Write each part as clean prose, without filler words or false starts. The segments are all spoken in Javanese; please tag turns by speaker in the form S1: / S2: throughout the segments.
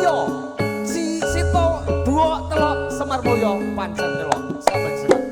S1: Ayo, si Sito dua telok Semar Boyo pancen telok. Sampai siap.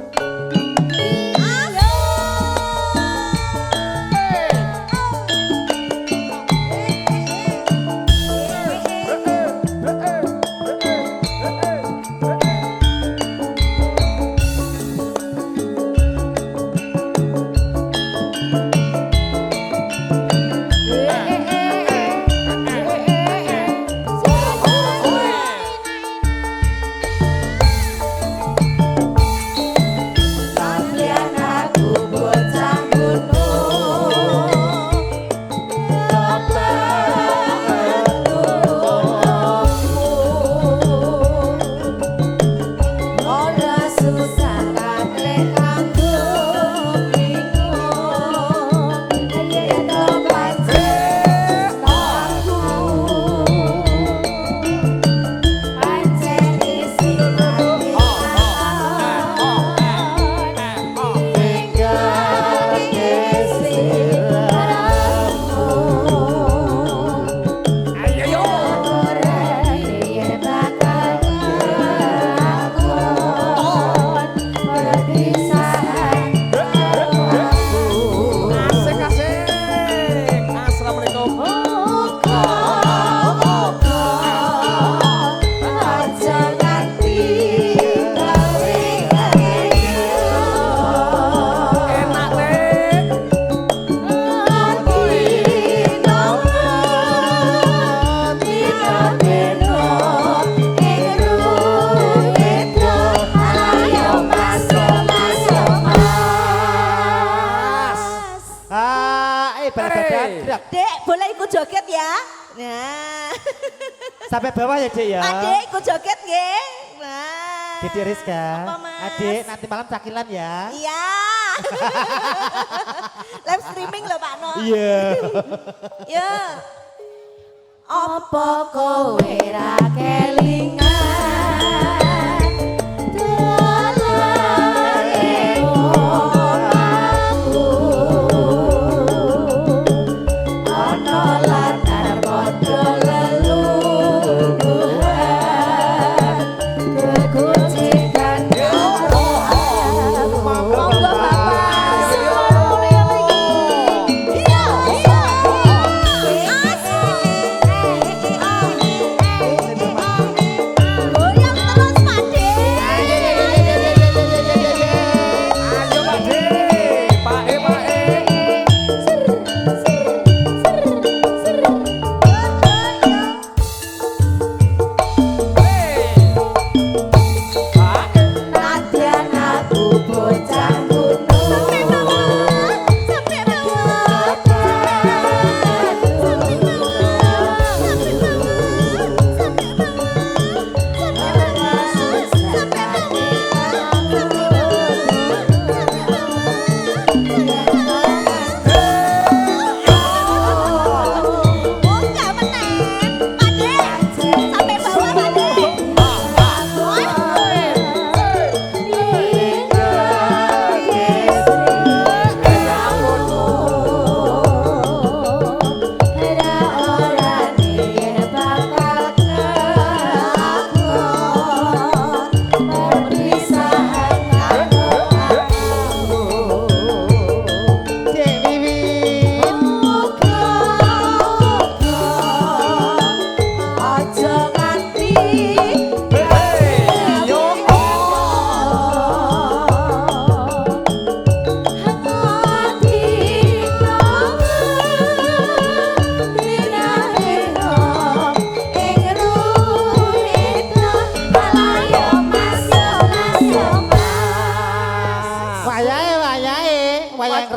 S2: Dek, boleh ikut joget ya? Nah.
S3: Sampai bawah ya, Dek ya.
S2: Adek ikut joget nggih. Nah.
S3: Dede Rizka.
S2: Apa, Mas?
S3: Adik, nanti malam cakilan ya.
S2: Iya. Live streaming loh Pak No.
S3: Iya.
S2: Ya. Apa kowe ra kelingan?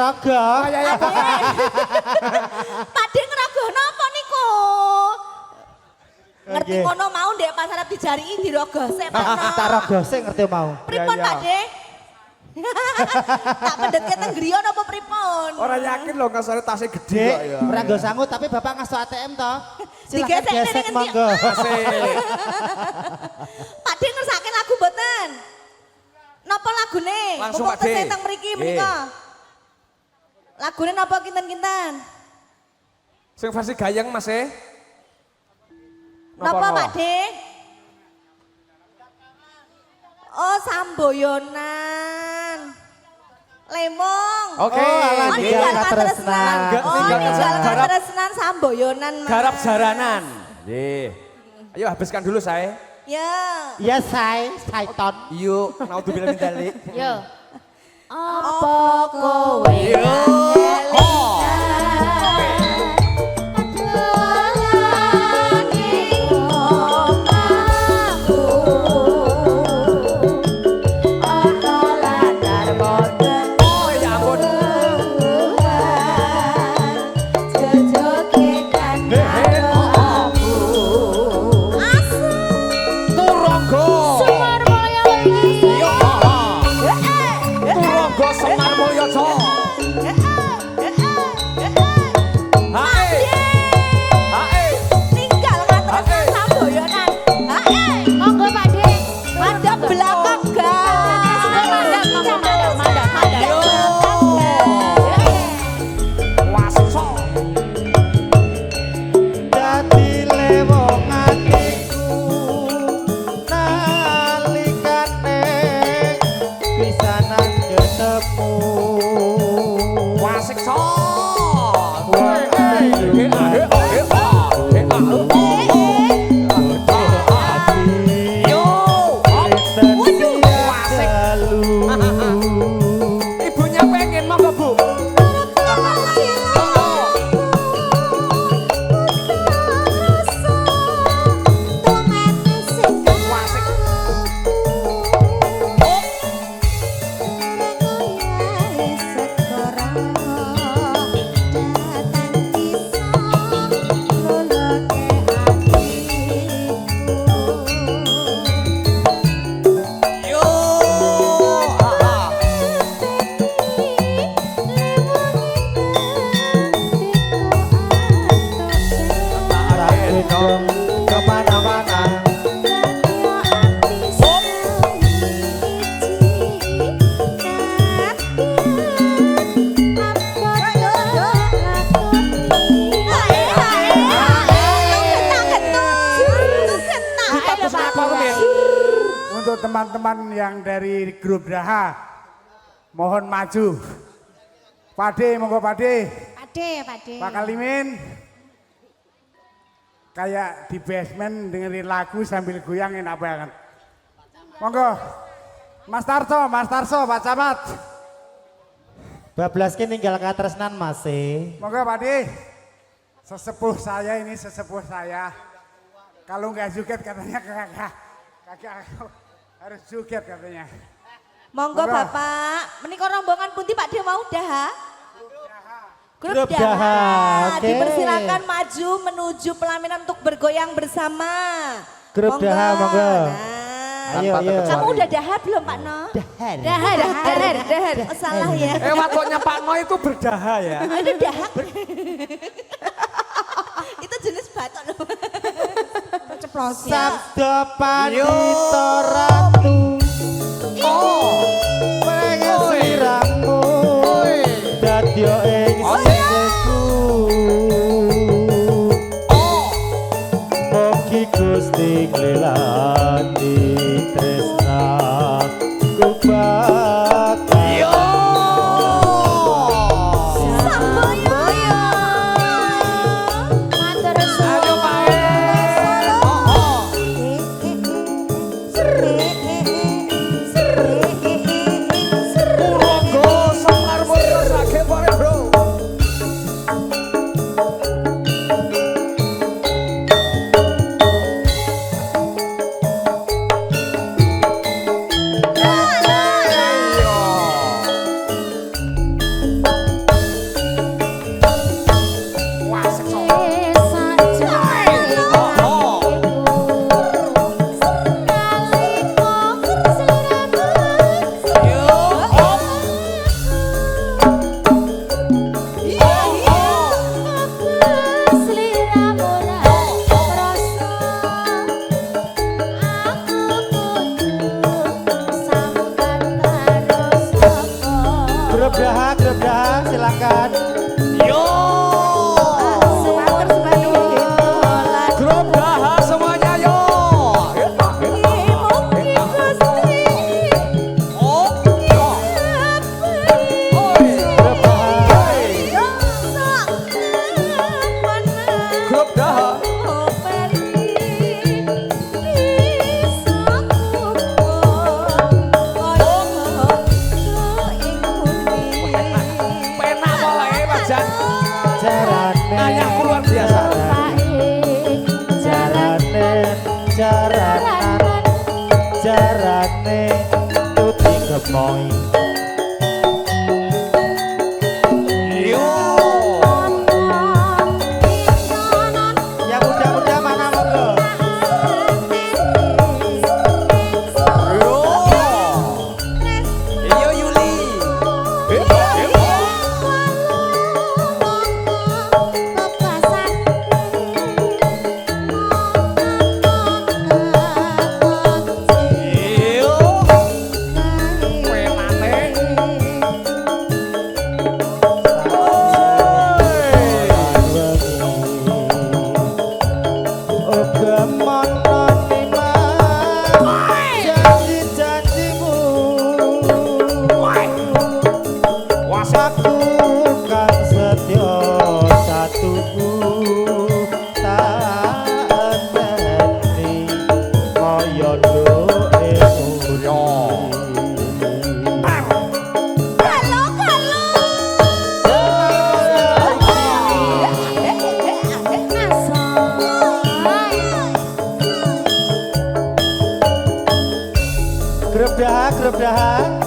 S3: ngerogoh.
S2: Pakde ngerogoh napa niku? Ngerti ngono mau ndek pas arep dijariki dirogoh sik Pak.
S3: Tak rogoh sik ngerti mau.
S2: Pripun Pakde? Tak pendet keteng griya napa pripun?
S1: Ora yakin lho ngasane tasnya gede kok ya.
S3: Ora nggo sangu tapi Bapak ngasto ATM toh. Silakan
S2: Digesek
S3: gesek
S2: neng
S3: monggo.
S2: Pakde ngersake lagu boten? Napa lagune?
S1: Langsung
S2: Mumpung
S1: Pakde.
S2: tesih teng mriki menika. Lagune napa kinten-kinten?
S1: Sing versi gayeng Mas e.
S2: Napa Pak De? Oh Samboyonan. Lemong.
S1: Oke.
S3: alah,
S2: Oh
S3: ninggal
S2: ninggal
S3: katresnan.
S2: katresnan. Oh
S1: Ninggal
S2: ninggal
S1: katresnan.
S2: katresnan Samboyonan. Mas.
S1: Garap jaranan. Nggih. Ayo habiskan dulu saya.
S2: Ya.
S3: Ya say
S1: Yuk, naudzubillah min dzalik.
S4: Yo. Apa kowe
S1: Oh ya ampun. Turangga. Yo. Turangga Semar Moyoso. Hae. Hae.
S2: Ninggal katresnan Samboyonan. Hae.
S4: Monggo Pak De.
S2: Madep belakang gas.
S4: Madep, monggo madep.
S1: Yo. Waso.
S3: dadi lewong atiku nalikane pisanan ketemu
S1: Wasiksa. Yo.
S3: Waduh,
S1: Wasik. Ibunya pengen monggo Bu. Wasik. Yo.
S3: Tapi dong kemana-mana
S1: Kita pesan apa Min?
S5: Untuk teman-teman yang dari grup Daha, mohon maju. Pade, monggo Pade.
S4: Pade.
S5: Pak Kalimin, kayak di basement dengerin lagu sambil goyang enak banget. Monggo, Mas Tarso, Pak Camat.
S3: bablaskin ninggal katresnan masih
S5: Monggo Pade, sesepuh saya. Kalau nggak joget katanya kakak harus joget katanya.
S2: Monggo
S5: Monggo.
S2: Bapak, menika rombongan pundi Pak De mau dah?
S3: Grup
S2: Grup
S3: Daha,
S2: Daha.
S3: oke.
S2: Dipersilakan maju menuju pelaminan untuk bergoyang bersama.
S3: Grup Daha, monggo.
S2: Nah.
S3: Ayo, ayo.
S2: Kamu udah dahar belum Pak No?
S3: Dahar.
S2: Dahar. Oh, salah ya.
S1: Waktunya Pak No itu berdaha ya.
S2: Itu dahak. Itu jenis batok loh.
S3: Sabda Pandita Ratu
S1: Oh.
S3: pengen siramu dadya ing
S1: Oh.
S3: sisiku
S1: Oh.
S3: mugi Gusti nglelani tresna ku bakal
S1: Yo. Ayo Pak. Oh. Turangga Semar Moyoso Gepore Bro.
S3: yen jarane tuti gemoy
S1: Yo.
S3: yang muda-muda mana monggo
S1: Yo. Yo Yuli. Yo. Penane.
S3: Aku kang setya satuku tak enteni kaya doe
S1: Yo.
S3: Grep dahan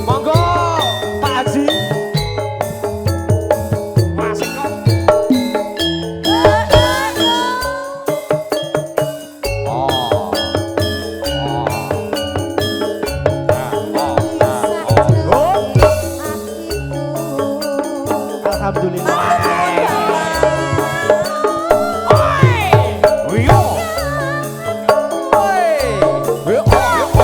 S1: Monggo Pak Haji. Masih kok. Oh.
S3: alhamdulillah
S1: Yo. Yo.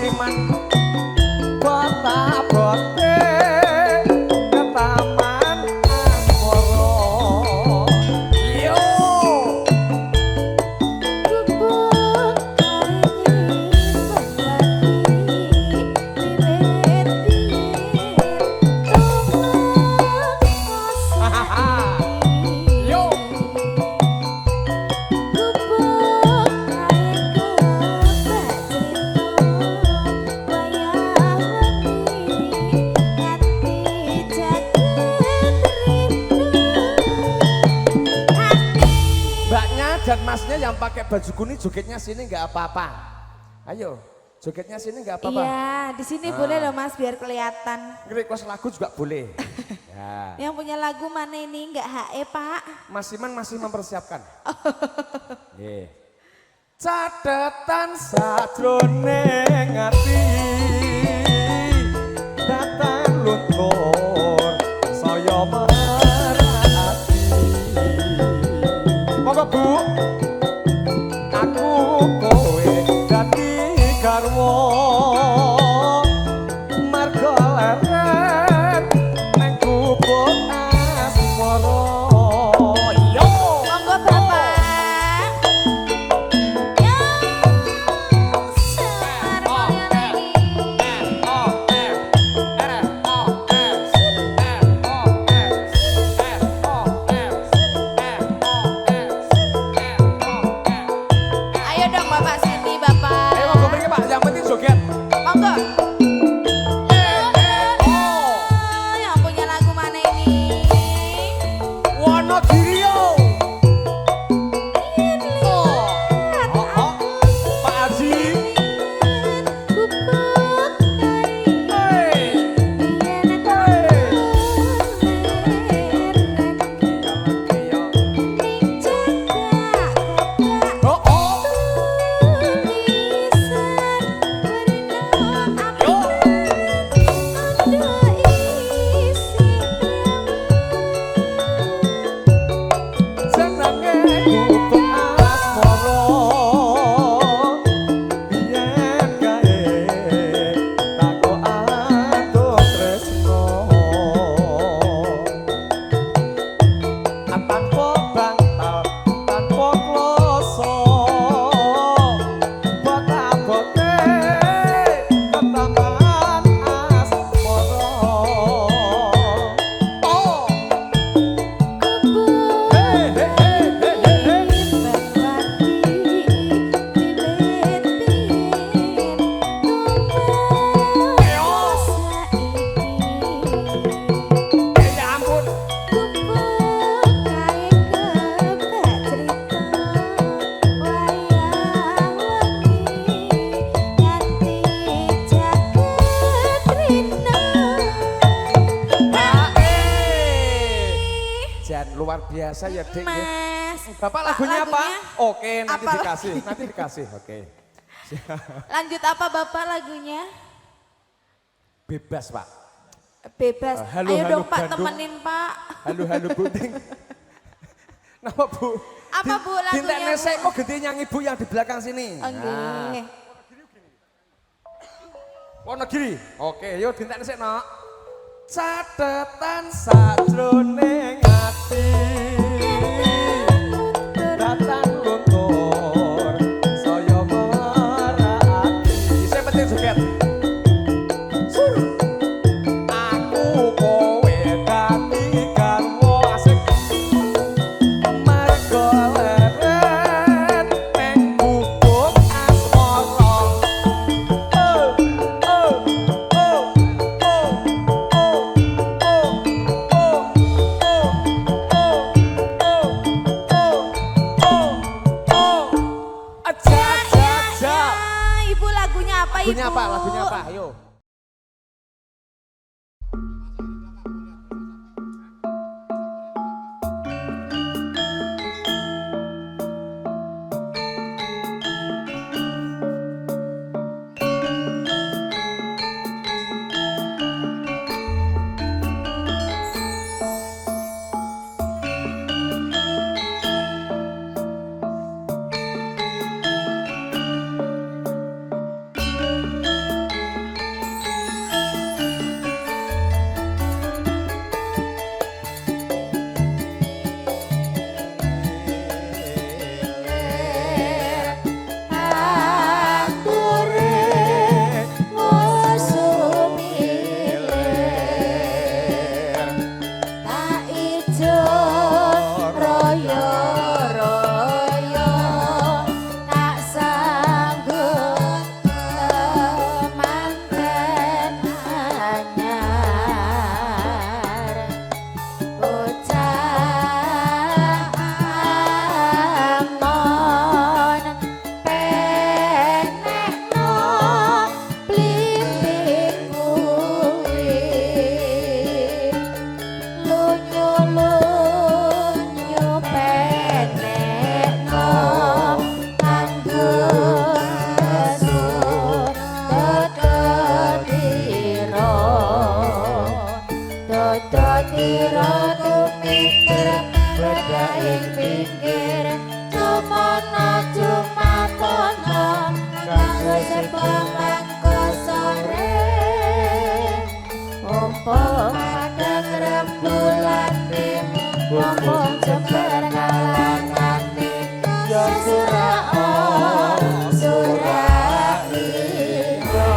S1: Masiman kota bote ke taman Asmoro. Yo yo mbaknya dan masnya yang pakai baju kuning jogetnya sini nggak apa-apa. Ayo, jogetnya sini nggak apa-apa.
S2: Iya, di sini boleh loh Mas biar kelihatan.
S1: Request lagu juga boleh. Ya.
S2: Yang punya lagu mana ini nggak HE Pak?
S1: Mas Iman masih mempersiapkan. Nggih. Catetan sajroning ati datang luntur saya merati. Monggo Bu. Aku kowe dadi garwa marga leren nang kubur asmara. Yo.
S2: Monggo Bapak. Ayo dong Bapak sini Bapak.
S1: Ayo monggo mriki Pak, yang penting joget.
S2: Monggo. Yang punya lagu mana ini?
S1: Wonogiri yo. Pak Haji. Hey. Oh oh. Senenge kubur asmara biyen kae tako atur tresno tanpa bantal tanpa kloso bote ketaman asmara. Oh hey hey hey hey hey ya ampun. Jan luar biasa ya Dek.
S2: Mas.
S1: Bapak lagunya apa? Oke, nanti
S2: Apa
S1: dikasih, nanti dikasih. Oke.
S2: Lanjut apa Bapak lagunya?
S1: Bebas, Pak.
S2: Bebas.
S1: Halo,
S2: Ayo
S1: halo,
S2: dong Pak,
S1: Bandung.
S2: temenin Pak.
S1: Halo, halo Buding. Nama Bu?
S2: Apa, Bu, lagunya,
S1: Dintek
S2: Bu?
S1: nesek kok gede yang ibu yang di belakang sini.
S2: Oh, nggih.
S1: Wonogiri. Oke, yuk dintek nesek no. Catetan sajroning ati datang luntur saya merati. Saya penting joget. Sur. Aku kowe dadi garwa asik. Marga leret neng kubur asmara. Oh, oh, oh, oh, oh, oh, oh, oh, oh.
S4: rembulane mumpung jember kalangane ya surah surah iyo.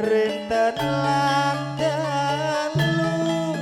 S3: rinten lan dalu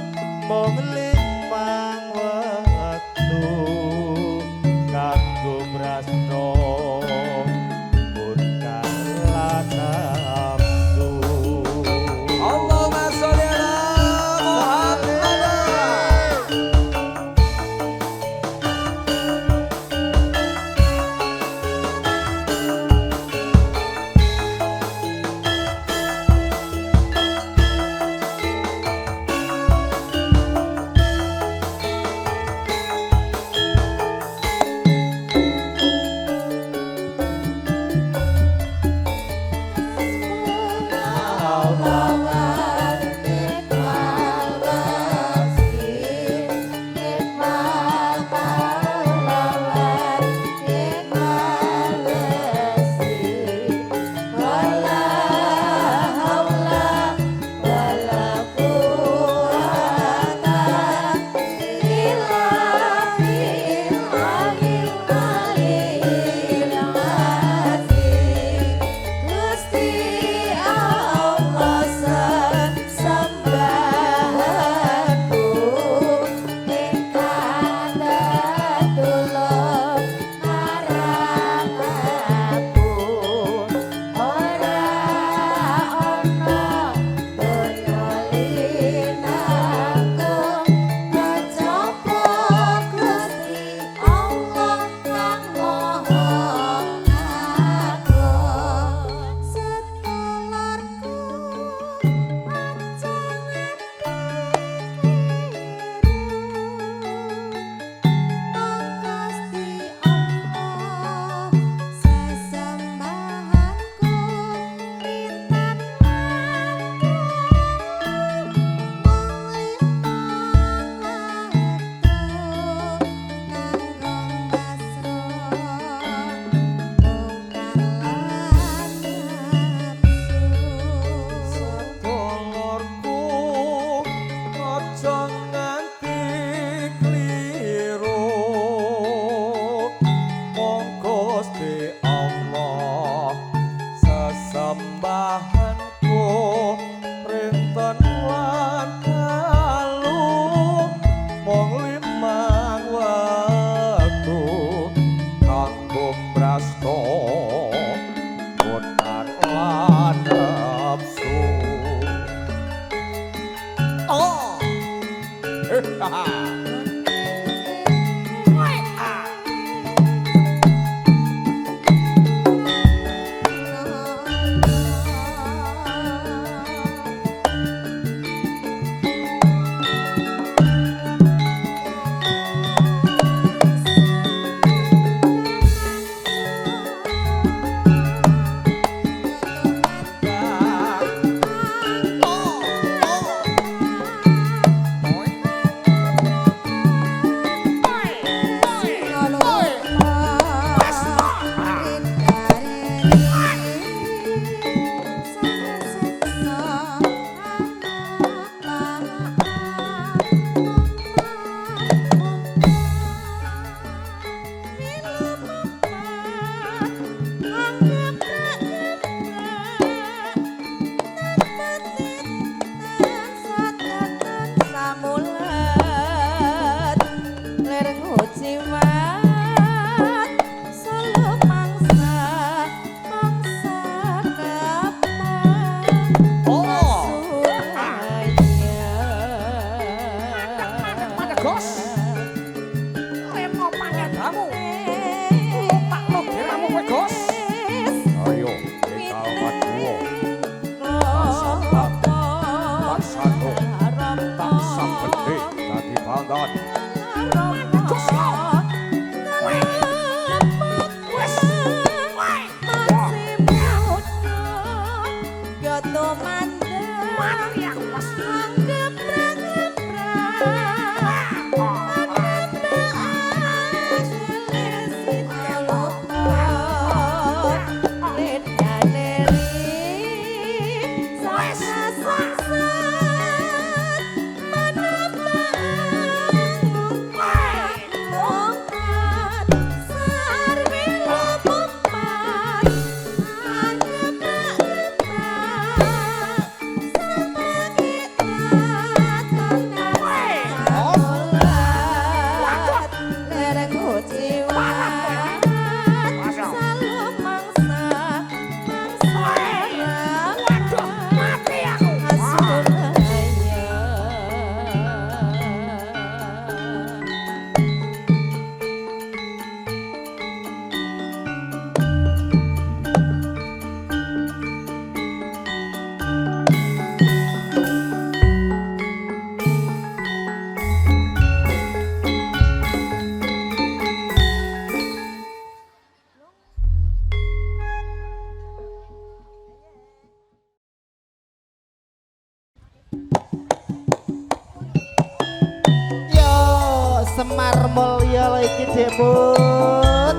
S3: Yo Semar Mulya lo iki Dek Put.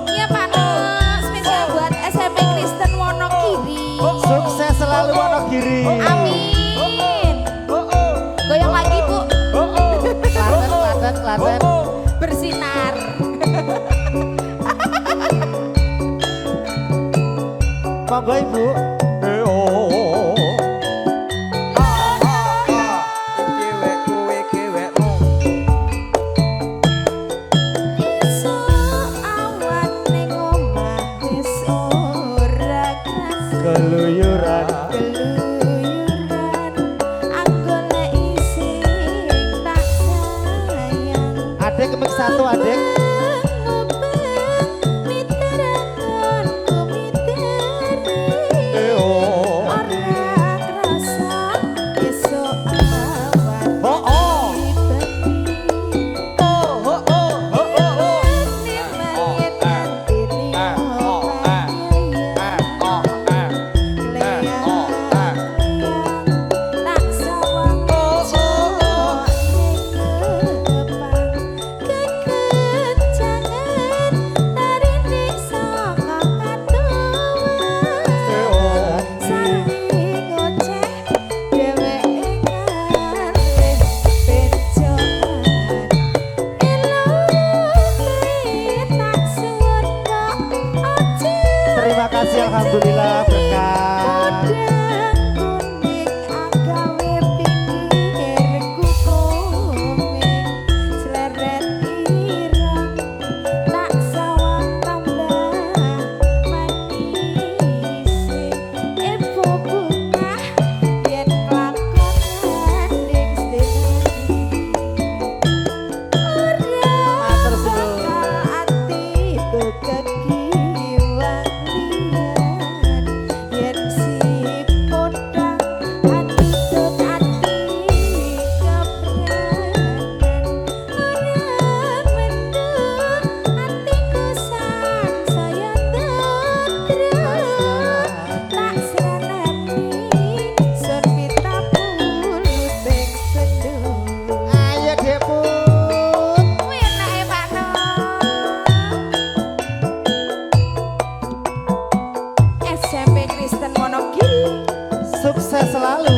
S2: Iya Pak Nos, spesial buat SMP Kristen Wonogiri.
S3: Sukses selalu Wonogiri.
S2: Amin. Goyang lagi Bu.
S3: Klaten.
S2: Bersinar.
S3: Monggo Ibu.
S2: Iso awan ning omah wis ora kerasa.
S3: Keluyuran.
S2: Keluyuran aku lek isih tak sayang.
S3: Adek kemik satu adek. Terima kasih alhamdulillah berkah. Ayo Dek Put.
S2: SMP Kristen Wonogiri.
S3: Sukses selalu.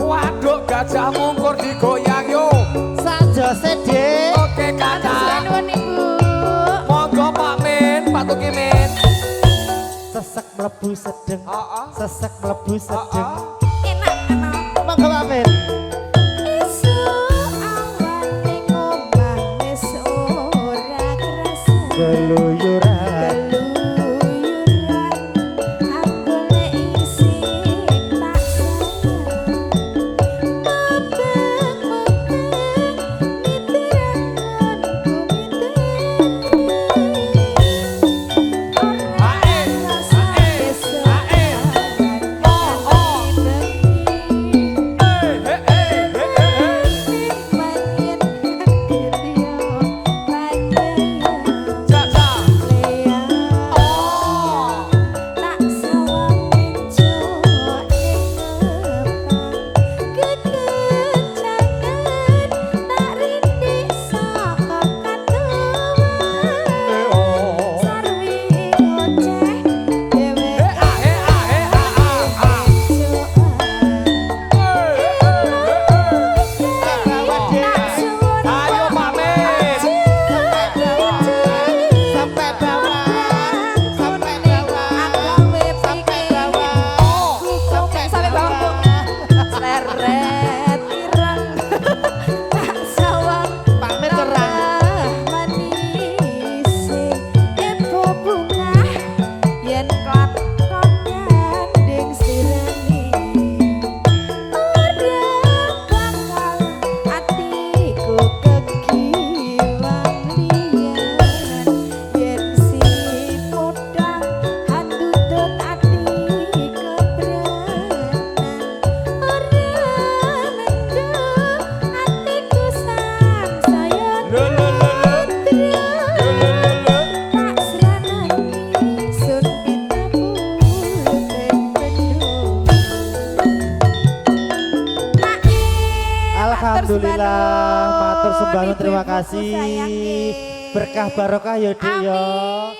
S1: Waduh gajah mungkur digoyang yo.
S3: Saja Dek.
S1: Oke kakak.
S2: Nuwun Ibu.
S1: Monggo Pak Min, Pak Tuki Min.
S3: Sesek mlebu sedeng.
S1: Heeh.
S3: Sesek mlebu sedeng.
S2: Enak.
S3: Monggo Pak Min.
S2: Isu awan ning omah wis ora kerasa.
S3: Keluyuran.
S2: Keluyuran aku lek isih tak sayang. Mabek-mabek miteranganku miteran. Ora rasa besok
S3: Alhamdulillah,
S2: Bandung.
S3: matur sembah nuwun, terima
S2: Ibu-ibuku
S3: kasih.
S2: sayang, nggih.
S3: Berkah barokah ya Dik ya.
S2: Amin.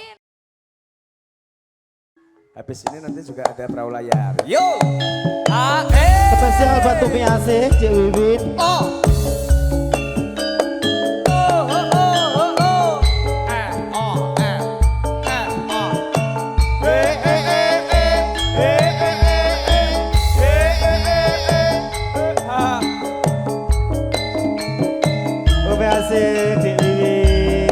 S1: Habis ini nanti juga ada perahu layar. Yo!
S3: Spesial buat Tumi Asih, Cik Wiwin. Tumi Asih, Cik Wiwin.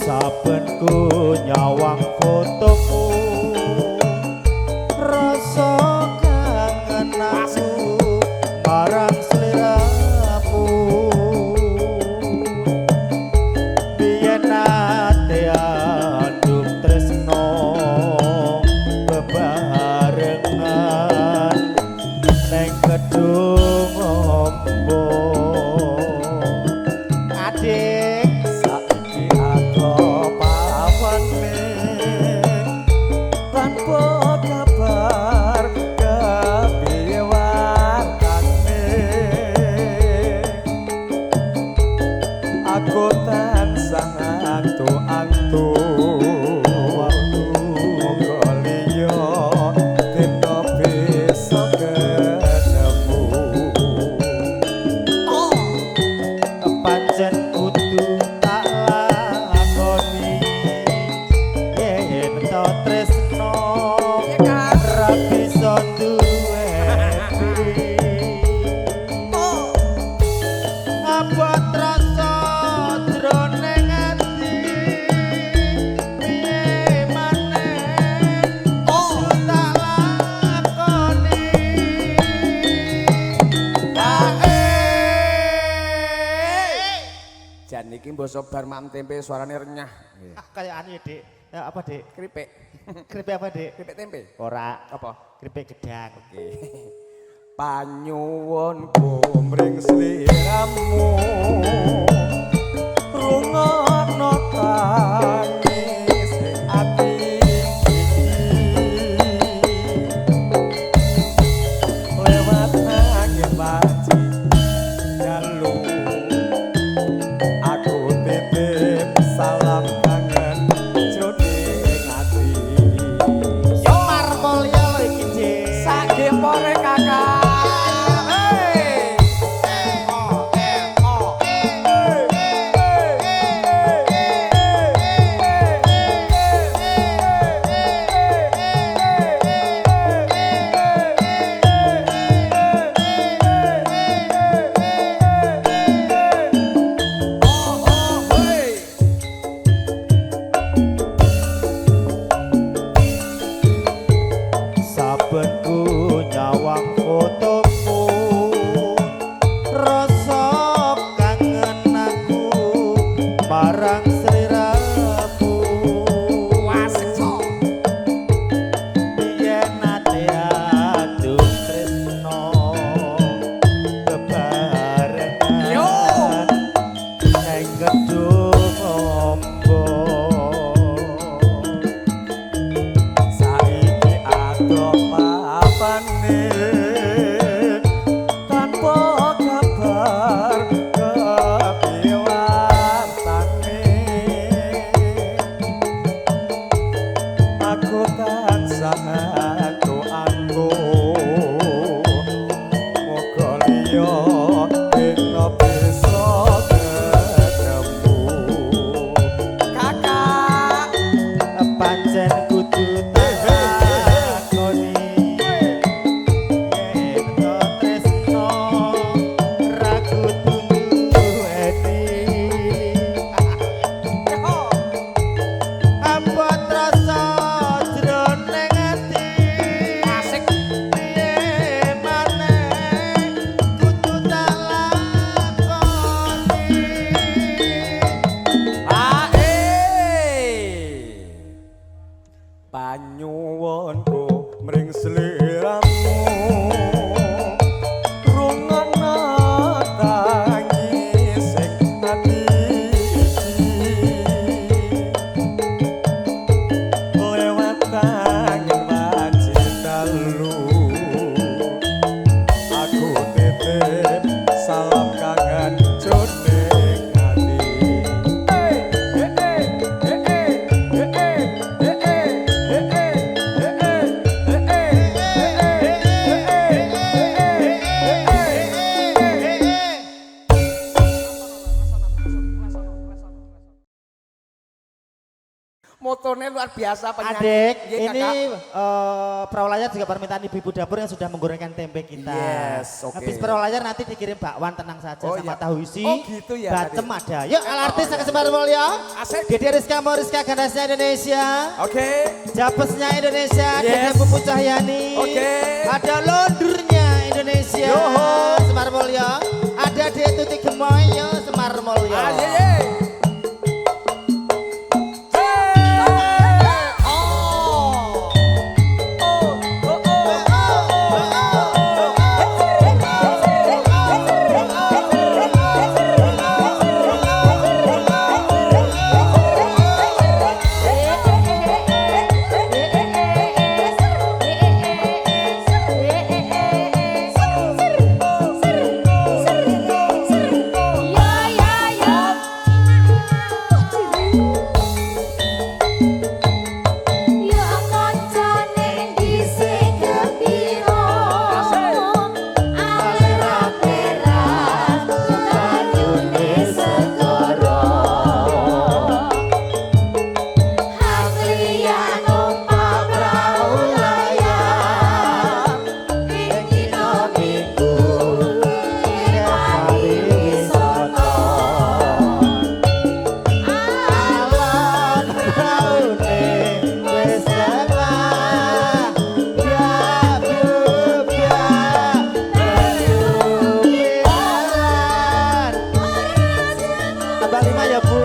S3: Saben ku nyawang fotomu, rasa kangen aku marang sliramu. Biyen ate andum tresno bebarengan neng gedung ombo. Adik saiki aku pawan tanpa kabar kepiye wartane. Aku tansah antu-antu monggo liya dina bisa ketemu. Pancen kudu tak lakoni yen to tresno ra bisa duweni. Apa rasa jroning ati piye maneh tak lakoni.
S1: Jan iki mbasa bar mam tempe suarane renyah.
S3: Kayak anu ya, Dik. Ya apa, Dik?
S1: Keripik.
S3: Keripik apa, Dik?
S1: Keripik tempe.
S3: Ora,
S1: Apa?
S3: keripik gedang.
S1: Panyuwunku mring sliramu rungokno tangis ati iki lewat angin baci dalu aku titip salam kangen jroning ati.
S3: Semar Mulya lho iki, Dik.
S1: Sak gempore kakak. Motonya luar biasa penyanyi.
S3: Adik,
S1: Iya,
S3: ini
S1: Kakak.
S3: perahu layar juga permintaan ibu-ibu dapur yang sudah menggorengkan tempe kita.
S1: Yes, oke.
S3: Habis perahu layar nanti dikirim bakwan, tenang saja,
S1: Oh,
S3: sama
S1: iya.
S3: tahu isi.
S1: Oh, gitu ya,
S3: Bacem
S1: Adik.
S3: ada. Yuk, alartis
S1: iya.
S3: ke Semar Mulya.
S1: Asik.
S3: Dede Rizka Moriska Ganasnya Indonesia.
S1: Oke.
S3: Japesnya Indonesia,
S1: Yes.
S3: Dede Pupu Cahyani.
S1: Oke.
S3: Ada Londurnya Indonesia.
S1: Yoho.
S3: Semar Mulya. Ada Detuti Gemoyo Semar Mulya.
S1: Ah, ye, ye.
S3: Tambah 5 ya, Bu.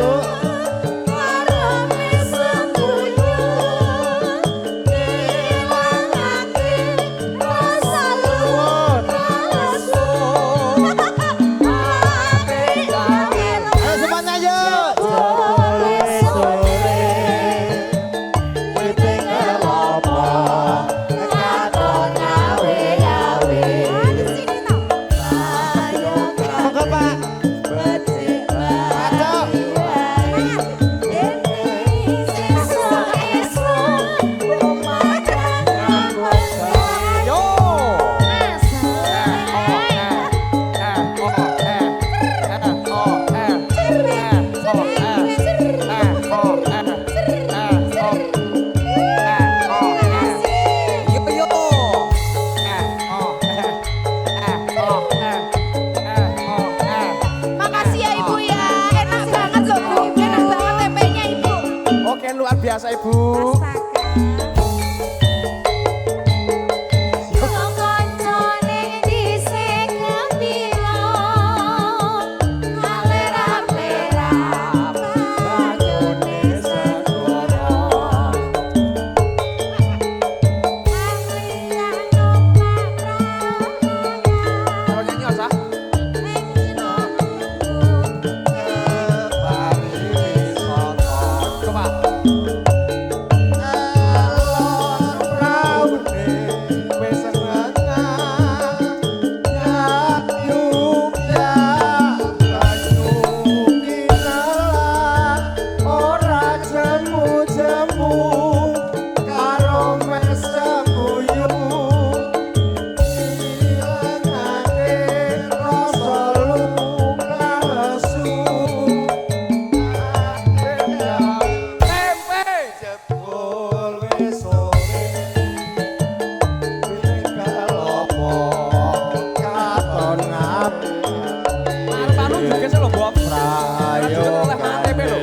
S3: Ayo semuanya yuk. Sore-sore witing kelopo katon ngawe-ngawe. Monggo, Pak. Aduh.
S1: Yo.
S2: Makasih ya Ibu ya. Enak banget loh Bu. Enak banget tempenya Ibu.
S1: Oke, luar biasa Ibu. Kalau nyanyi Osa? Coba. Paru-paru juga sih lho, Bob. Prayo oleh KTP lho.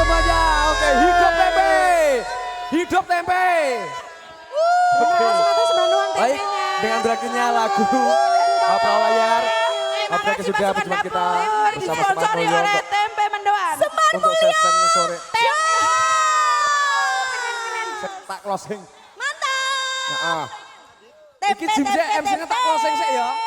S1: semuanya. Oke, hidup tempe. Hidup tempe. Oke. Baik, dengan berakhirnya lagu Pralayar. Berakhir juga perjumpaan kita bersama Semar Mulyo untuk
S2: tempe mendoan.
S1: untuk session sore. Tak closing.
S2: Mantap.
S1: Nah, iki jimje MC-nya tak closing sih ya.